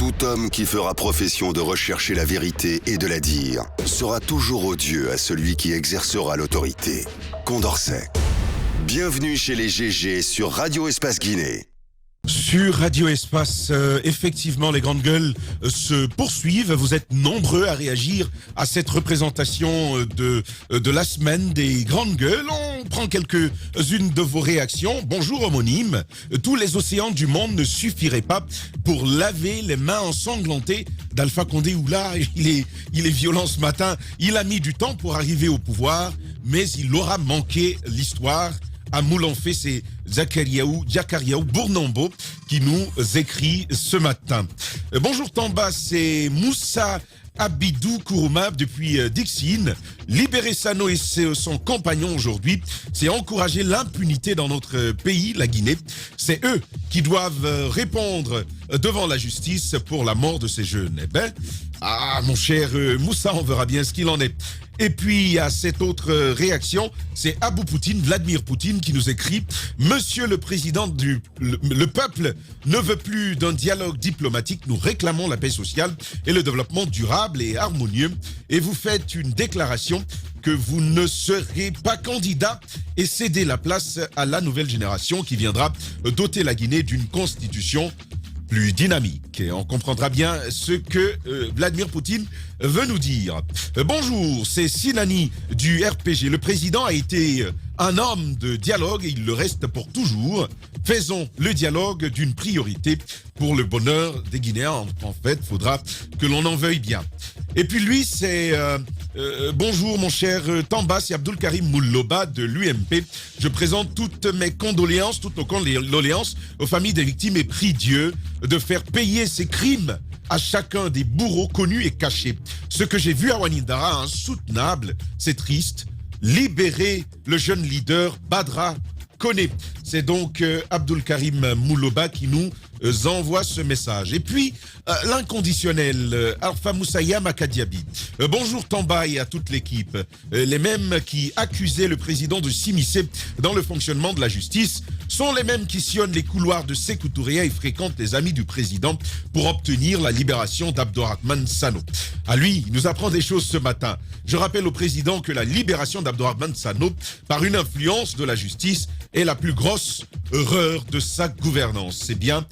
Tout homme qui fera profession de rechercher la vérité et de la dire sera toujours odieux à celui qui exercera l'autorité. Condorcet. Bienvenue chez les GG sur Radio Espace Guinée. Sur Radio Espace, effectivement, les grandes gueules se poursuivent. Vous êtes nombreux à réagir à cette représentation de la semaine des grandes gueules. On prend quelques-unes de vos réactions. Bonjour homonyme. Tous les océans du monde ne suffiraient pas pour laver les mains ensanglantées d'Alpha Condé. Oula, il est violent ce matin. Il a mis du temps pour arriver au pouvoir, mais il aura manqué l'histoire. À Moulanfé, c'est Zakariaou Bournambo qui nous écrit ce matin. Bonjour Tamba, c'est Moussa Abidou Kourouma depuis Dixine. Libérer Sano et son compagnon aujourd'hui, c'est encourager l'impunité dans notre pays, la Guinée. C'est eux qui doivent répondre devant la justice pour la mort de ces jeunes. Eh ben, mon cher Moussa, on verra bien ce qu'il en est. Et puis, il y a cette autre réaction, c'est Abou Poutine, Vladimir Poutine, qui nous écrit « Monsieur le Président, le peuple ne veut plus d'un dialogue diplomatique. Nous réclamons la paix sociale et le développement durable et harmonieux. Et vous faites une déclaration que vous ne serez pas candidat et cédez la place à la nouvelle génération qui viendra doter la Guinée d'une constitution plus dynamique. Et on comprendra bien ce que Vladimir Poutine veut nous dire. Bonjour, c'est Sinani du RPG. Le président a été un homme de dialogue et il le reste pour toujours. Faisons le dialogue d'une priorité pour le bonheur des Guinéens. En fait, il faudra que l'on en veuille bien. Et puis lui, c'est... bonjour mon cher Tamba, c'est Abdul Karim Mouloba de l'UMP. Je présente toutes mes condoléances, toutes nos condoléances aux familles des victimes et prie Dieu de faire payer ces crimes à chacun des bourreaux connus et cachés. Ce que j'ai vu à Wanindara, insoutenable, c'est triste. Libérer le jeune leader Badra Koné. C'est donc Abdul Karim Mouloba qui nous envoie ce message. Et puis, l'inconditionnel, Alpha Moussaya Makadiabi. Bonjour Tamba et à toute l'équipe. Les mêmes qui accusaient le président de s'immiscer dans le fonctionnement de la justice sont les mêmes qui sillonnent les couloirs de Sékou Touré et fréquentent les amis du président pour obtenir la libération d'Abdourahmane Sano. À lui, il nous apprend des choses ce matin. Je rappelle au président que la libération d'Abdourahmane Sano par une influence de la justice est la plus grosse erreur de sa gouvernance. C'est bien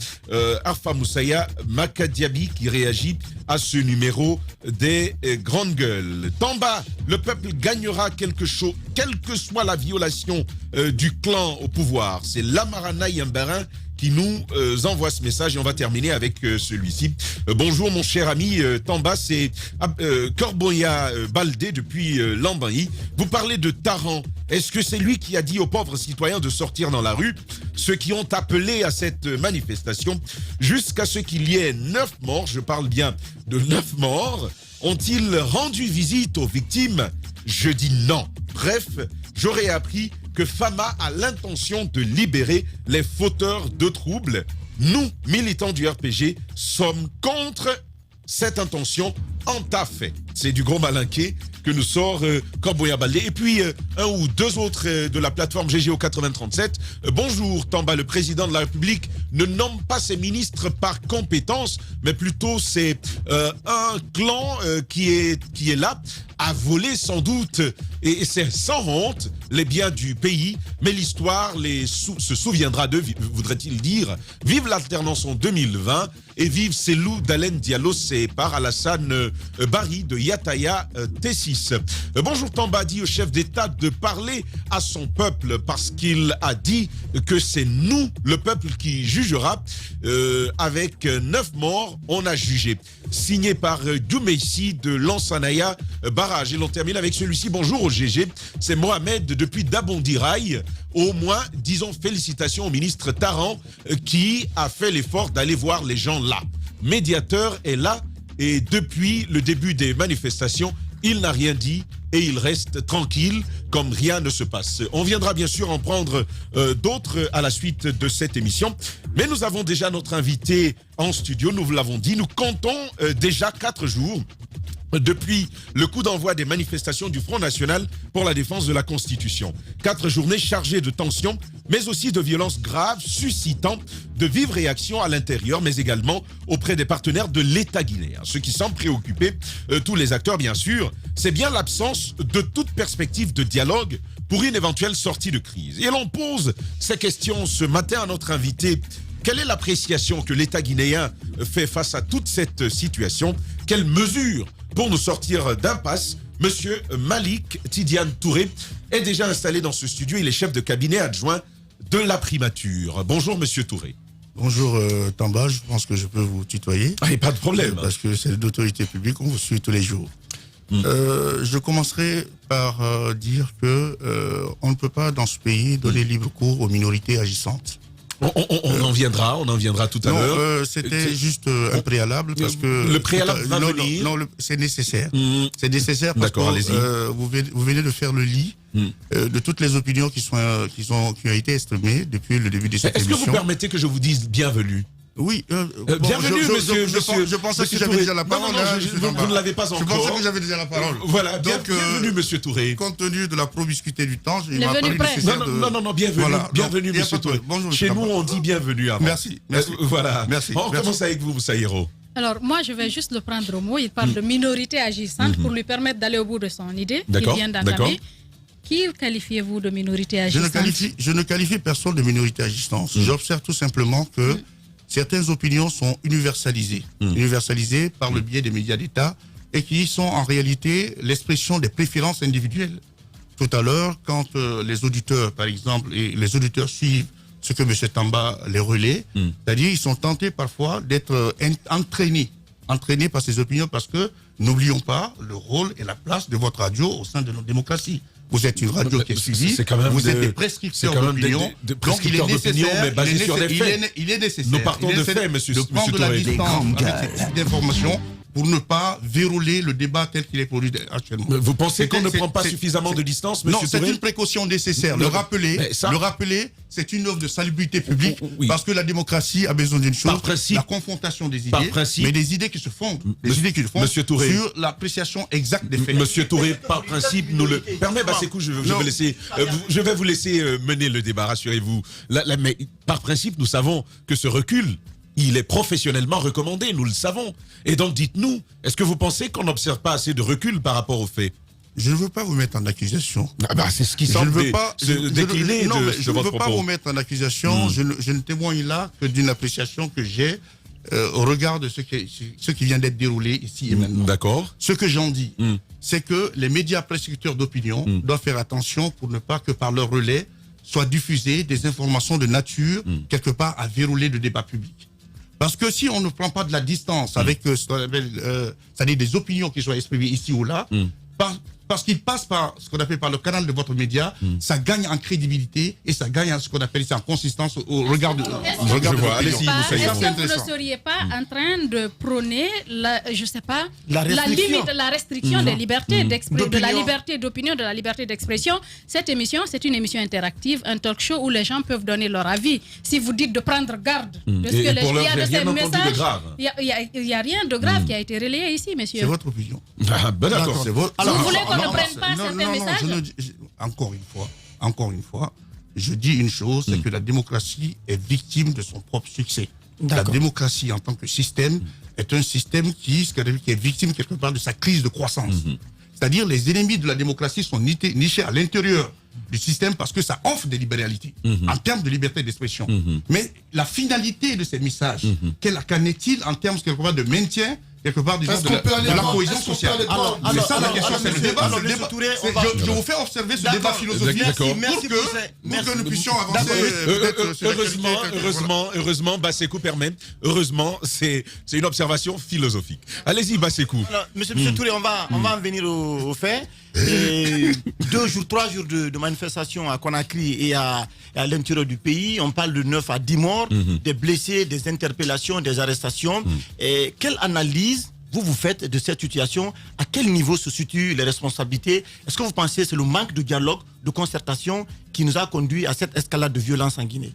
Alpha Moussaya Makadiabi qui réagit à ce numéro des grandes gueules. Tamba, le peuple gagnera quelque chose, quelle que soit la violation du clan au pouvoir. C'est Lamarana Yambarin qui nous envoie ce message et on va terminer avec celui-ci. Bonjour mon cher ami Tamba, c'est Corboya Baldé depuis Lambaye. Vous parlez de Taran. Est-ce que c'est lui qui a dit aux pauvres citoyens de sortir dans la rue? Ceux qui ont appelé à cette manifestation, jusqu'à ce qu'il y ait 9 morts, je parle bien de 9 morts, ont-ils rendu visite aux victimes? Je dis non. Bref, j'aurais appris que Fama a l'intention de libérer les fauteurs de troubles. Nous, militants du RPG, sommes contre cette intention en tas fait. C'est du gros malinqué que nous sort Corboya Baldé. Et puis, un ou deux autres de la plateforme GGO 8037. Bonjour Tamba, le président de la République ne nomme pas ses ministres par compétence, mais plutôt c'est un clan qui est là à voler sans doute, et c'est sans honte, les biens du pays, mais l'histoire se souviendra d'eux, voudrait-il dire. Vive l'alternance en 2020 et vive Selou Dalen Diallo, c'est par Alassane Bari de Yataya T6. Bonjour Tamba, dit au chef d'État de parler à son peuple parce qu'il a dit que c'est nous, le peuple, qui jugera. Avec 9 morts, on a jugé. Signé par Doumeissi de Lansanaya Barrage. Et l'on termine avec celui-ci. Bonjour au GG, c'est Mohamed depuis Dabondirail. Au moins, disons félicitations au ministre Taran qui a fait l'effort d'aller voir les gens là. Médiateur est là et depuis le début des manifestations, il n'a rien dit et il reste tranquille comme rien ne se passe. On viendra bien sûr en prendre d'autres à la suite de cette émission. Mais nous avons déjà notre invité en studio, nous vous l'avons dit. Nous comptons déjà 4 jours depuis le coup d'envoi des manifestations du Front National pour la défense de la Constitution. 4 journées chargées de tensions, mais aussi de violences graves, suscitant de vives réactions à l'intérieur, mais également auprès des partenaires de l'État guinéen. Ce qui semble préoccuper tous les acteurs, bien sûr, c'est bien l'absence de toute perspective de dialogue pour une éventuelle sortie de crise. Et l'on pose ces questions ce matin à notre invité. Quelle est l'appréciation que l'État guinéen fait face à toute cette situation? Quelles mesures pour nous sortir d'impasse? Monsieur Malik Tidiane Touré est déjà installé dans ce studio. Il est chef de cabinet adjoint de la primature. Bonjour, monsieur Touré. Bonjour Tamba, je pense que je peux vous tutoyer. Ah, pas de problème. Parce que c'est d'autorité publique, on vous suit tous les jours. Je commencerai par dire que on ne peut pas dans ce pays donner libre cours aux minorités agissantes. On en viendra tout à l'heure. C'était juste un préalable parce que le préalable va venir. Non, c'est nécessaire. C'est nécessaire parce que vous venez de faire le lit de toutes les opinions qui ont été exprimées depuis le début de cette émission. Est-ce que vous permettez que je vous dise bienvenue? Oui, bienvenue, monsieur. Je pensais que j'avais déjà la parole. Vous ne l'avez pas encore. Je pensais que j'avais déjà la parole. Voilà, bienvenue, monsieur Touré. Compte tenu de la promiscuité du temps, il m'a paru nécessaire de... Non, bienvenue, monsieur Touré. Chez nous, on dit bienvenue avant. Merci. Voilà. Merci. On commence avec vous, Moussaïro. Alors, moi, je vais juste le prendre au mot. Il parle de minorité agissante pour lui permettre d'aller au bout de son idée qu'il vient d'entamer. Qui qualifiez-vous de minorité agissante? Je ne qualifie personne de minorité agissante. J'observe tout simplement que certaines opinions sont universalisées par le biais des médias d'État et qui sont en réalité l'expression des préférences individuelles. Tout à l'heure, quand les auditeurs, par exemple, et les auditeurs suivent ce que M. Tamba les relaie, c'est-à-dire ils sont tentés parfois d'être entraînés par ces opinions parce que n'oublions pas le rôle et la place de votre radio au sein de notre démocratie. Vous êtes une radio qui est suivie, vous êtes des prescripteurs d'opinion, donc il est nécessaire, il est nécessaire, nous partons de fait, monsieur Touré, de prendre la distance avec ces types d'informations pour ne pas verrouiller le débat tel qu'il est produit actuellement. Vous pensez qu'on ne prend pas suffisamment de distance, monsieur Touré? Non, c'est une précaution nécessaire. Le rappeler, c'est une œuvre de salubrité publique parce que la démocratie a besoin d'une chose, la confrontation des idées, mais des idées qui se fondent, sur l'appréciation exacte des faits. Monsieur Touré, par principe, nous le... Permettez, Bassékou, je vais vous laisser mener le débat, rassurez-vous. Mais par principe, nous savons que ce recul, il est professionnellement recommandé, nous le savons. Et donc, dites-nous, est-ce que vous pensez qu'on n'observe pas assez de recul par rapport aux faits? Je ne veux pas vous mettre en accusation. C'est ce qui semble décliner de votre propos. Je ne veux pas vous mettre en accusation. Je ne témoigne là que d'une appréciation que j'ai au regard de ce qui vient d'être déroulé ici et maintenant. D'accord. Ce que j'en dis, c'est que les médias prescripteurs d'opinion doivent faire attention pour ne pas que par leur relais soient diffusées des informations de nature, quelque part, à verrouiller le débat public. Parce que si on ne prend pas de la distance avec c'est-à-dire des opinions qui soient exprimées ici ou là, parce qu'ils passent par ce qu'on appelle par le canal de votre média, ça gagne en crédibilité et ça gagne en ce qu'on appelle ici en consistance au regard de l'opinion. Est-ce que vous ne seriez pas en train de prôner la restriction des libertés de la liberté d'opinion, de la liberté d'expression? Cette émission, c'est une émission interactive, un talk show où les gens peuvent donner leur avis. Si vous dites de prendre garde de ce que il y a de ces messages, il n'y a rien de grave qui a été relayé ici, messieurs. C'est votre opinion. D'accord. Alors, vous voulez qu'on ne prenne pas certains messages? Encore une fois, je dis une chose, c'est que la démocratie est victime de son propre succès. La démocratie en tant que système est un système qui est victime quelque part de sa crise de croissance. C'est-à-dire les ennemis de la démocratie sont nichés à l'intérieur du système parce que ça offre des libéralités en termes de liberté d'expression. Mais la finalité de ces messages, qu'en est-il en termes quelque part de maintien quelque part de la cohésion sociale? C'est ça la question, c'est le débat. Je vous fais observer ce débat philosophique pour que nous puissions avancer. Heureusement, Bassékou permet. Heureusement, c'est une observation philosophique. Allez-y, Bassékou. Monsieur Touré, on va en venir au fait. 3 jours de manifestation à Conakry et à l'intérieur du pays. On parle de 9 à 10 morts, des blessés, des interpellations, des arrestations. Et quelle analyse vous faites de cette situation? À quel niveau se situent les responsabilités? Est-ce que vous pensez que c'est le manque de dialogue, de concertation qui nous a conduit à cette escalade de violence en Guinée?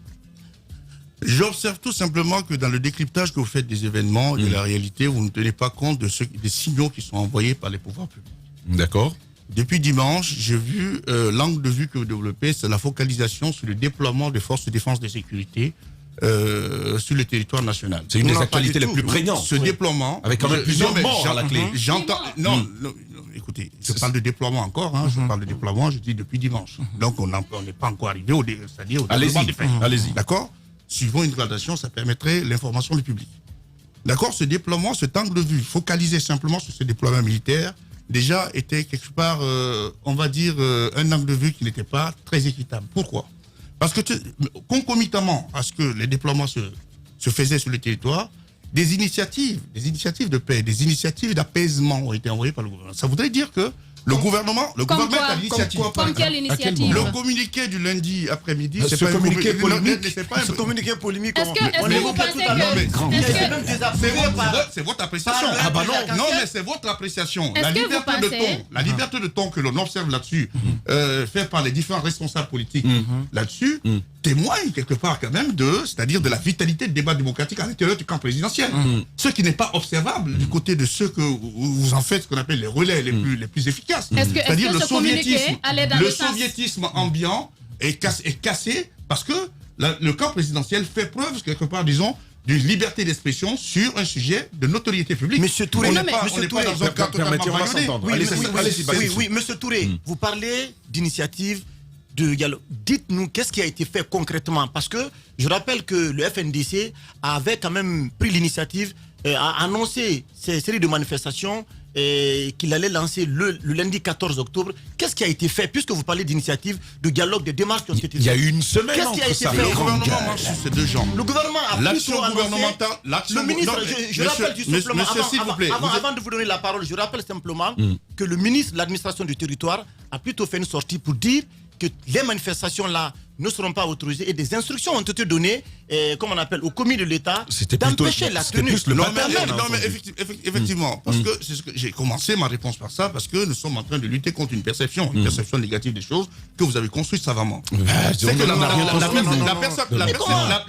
J'observe tout simplement que dans le décryptage que vous faites des événements et de la réalité, vous ne tenez pas compte des signaux qui sont envoyés par les pouvoirs publics. D'accord. Depuis dimanche, j'ai vu l'angle de vue que vous développez, c'est la focalisation sur le déploiement des forces de défense et de sécurité sur le territoire national. C'est une des actualités les plus prégnantes. Ce déploiement... Avec quand même plusieurs morts à la clé. J'entends... Non, écoutez, je parle de déploiement encore, je parle de déploiement, je dis depuis dimanche. Donc on n'est pas encore arrivé au développement des faits. Allez-y. D'accord ? Suivant une gradation, ça permettrait l'information du public. D'accord ? Ce déploiement, cet angle de vue, focalisé simplement sur ce déploiement militaire, déjà était quelque part, on va dire, un angle de vue qui n'était pas très équitable. Pourquoi ? Parce que concomitamment à ce que les déploiements se faisaient sur le territoire, des initiatives de paix, des initiatives d'apaisement ont été envoyées par le gouvernement. Ça voudrait dire que le gouvernement a l'initiative. Comme quelle initiative ? Le communiqué du lundi après-midi, c'est pas un communiqué polémique. Ce communiqué polémique. Est-ce que vous pensez que... C'est votre appréciation. Non, mais c'est votre appréciation. La liberté de ton que l'on observe là-dessus, fait par les différents responsables politiques là-dessus, témoigne quelque part quand même c'est-à-dire de la vitalité du débat démocratique à l'intérieur du camp présidentiel. Ce qui n'est pas observable du côté de ceux que vous en faites ce qu'on appelle les relais les plus efficaces. C'est-à-dire le soviétisme ambiant est cassé parce que le camp présidentiel fait preuve quelque part, disons, d'une liberté d'expression sur un sujet de notoriété publique. Monsieur Touré, on n'est pas dans un cas totalement validé. Oui, monsieur Touré, vous parlez d'initiative de dialogue. Dites-nous qu'est-ce qui a été fait concrètement, parce que je rappelle que le FNDC avait quand même pris l'initiative, a annoncé ces séries de manifestations qu'il allait lancer le lundi 14 octobre. Qu'est-ce qui a été fait, puisque vous parlez d'initiative, de dialogue, de démarches qui ont été faites? Il y a eu une semaine. Qu'est-ce qui a été fait? Le gouvernement marche sur ces deux jambes. Le gouvernement a l'action gouvernementale. Le ministre, je rappelle tout simplement, avant de vous donner la parole, je rappelle simplement que le ministre de l'administration du territoire a plutôt fait une sortie pour dire que les manifestations-là ne seront pas autorisées et des instructions ont été données, comme on appelle, aux commis de l'État d'empêcher la tenue. Non, mais effectivement, parce que c'est ce que j'ai commencé ma réponse par ça, parce que nous sommes en train de lutter contre une perception négative des choses que vous avez construite savamment. C'est que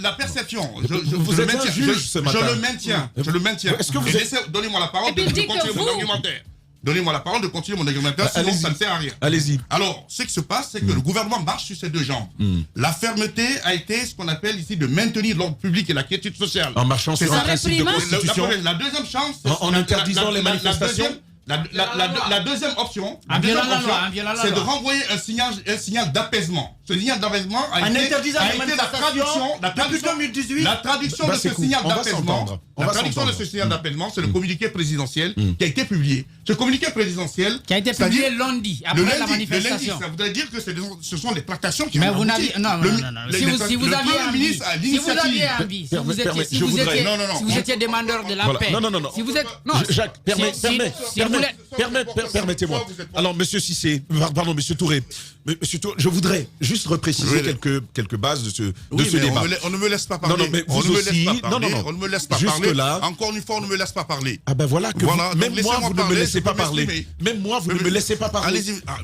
la perception, je le maintiens. Est-ce que vous donnez-moi la parole de continuer mon argumentaire. Donnez-moi la parole de continuer mon argumentaire, sinon ça ne sert à rien. Allez-y. Alors, ce qui se passe, c'est que le gouvernement marche sur ses deux jambes. La fermeté a été ce qu'on appelle ici de maintenir l'ordre public et la quiétude sociale. En marchant sur un principe de constitution. La deuxième chance, en interdisant les manifestations. La deuxième option, c'est de renvoyer un signal d'apaisement. Ce signal d'apaisement a été la traduction de ce signal d'apaisement. La traduction de ce signal d'apaisement, c'est le communiqué présidentiel qui a été publié. Ce communiqué présidentiel qui a été publié lundi après la manifestation. Ça voudrait dire que ce sont des tractations qui ont abouti. Mais vous n'avez... Non. Si vous étiez demandeur de la paix. Non. Si vous êtes... Jacques, permettez-moi. Alors, monsieur Cissé, pardon, monsieur Touré, je voudrais juste repréciser quelques bases de ce débat. On ne me laisse pas parler. On ne me laisse pas parler. Encore une fois, on ne me laisse pas parler. Ah ben voilà que même moi, vous ne me laissez pas parler. Même moi, vous ne me laissez pas parler.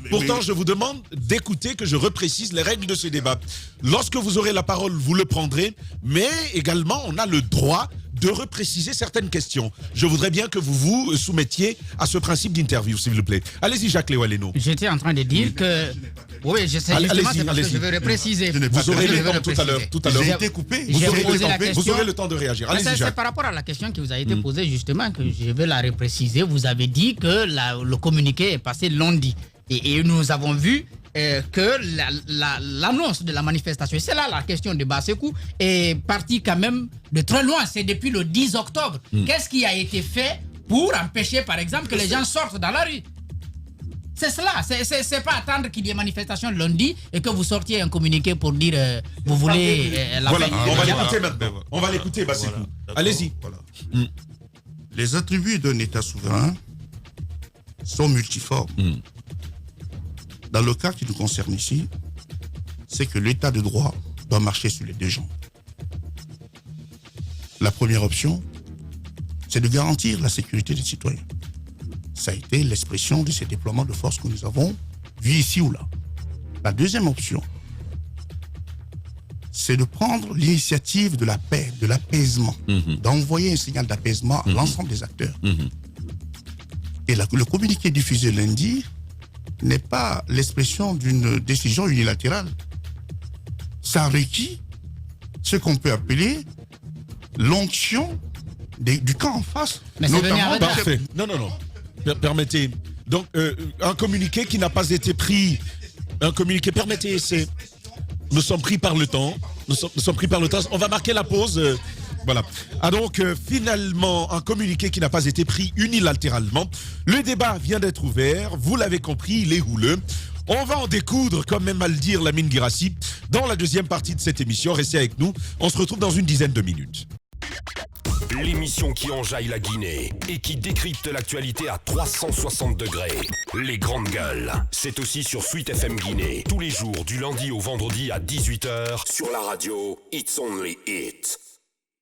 Pourtant, je vous demande d'écouter que je reprécise les règles de ce débat. Lorsque vous aurez la parole, vous le prendrez, mais également, on a le droit de repréciser certaines questions. Je voudrais bien que vous vous soumettiez à ce principe d'interview, s'il vous plaît. Allez-y, Jacques Léo-Aleno. J'étais en train de dire que... Oui, je sais justement, c'est parce que je veux repréciser. Vous aurez le temps tout à l'heure. J'ai été coupé. Vous aurez le temps de réagir. Allez-y, Jacques. C'est par rapport à la question qui vous a été posée, justement, que je vais la repréciser. Vous avez dit que le communiqué est passé lundi. Et nous avons vu que l'annonce de la manifestation, et c'est là la question de Bassekou, est partie quand même de très loin. C'est depuis le 10 octobre. Qu'est-ce qui a été fait pour empêcher, par exemple, que les gens sortent dans la rue? C'est cela. C'est pas attendre qu'il y ait manifestation lundi et que vous sortiez un communiqué pour dire vous voulez la paix. On va l'écouter maintenant. On va l'écouter, Bassekou. Allez-y. Les attributs d'un État souverain sont multiformes. Dans le cas qui nous concerne ici, c'est que l'État de droit doit marcher sur les deux jambes. La première option, c'est de garantir la sécurité des citoyens. Ça a été l'expression de ces déploiements de force que nous avons vus ici ou là. La deuxième option, c'est de prendre l'initiative de la paix, de l'apaisement, d'envoyer un signal d'apaisement à l'ensemble des acteurs. Et le communiqué diffusé lundi n'est pas l'expression d'une décision unilatérale. Ça requiert ce qu'on peut appeler l'onction du camp en face. Mais c'est venu avec parfait. Non. Permettez. Donc, un communiqué qui n'a pas été pris. Un communiqué, permettez, nous sommes pris par le temps. Nous sommes pris par le temps. On va marquer la pause. Voilà. Ah donc, finalement, un communiqué qui n'a pas été pris unilatéralement. Le débat vient d'être ouvert. Vous l'avez compris, il est houleux. On va en découdre, comme même à le dire Lamine Guirassi, dans la deuxième partie de cette émission. Restez avec nous. On se retrouve dans une dizaine de minutes. L'émission qui enjaille la Guinée et qui décrypte l'actualité à 360 degrés. Les grandes gueules. C'est aussi sur Sweet FM Guinée. Tous les jours, du lundi au vendredi à 18h. Sur la radio, It's Only It.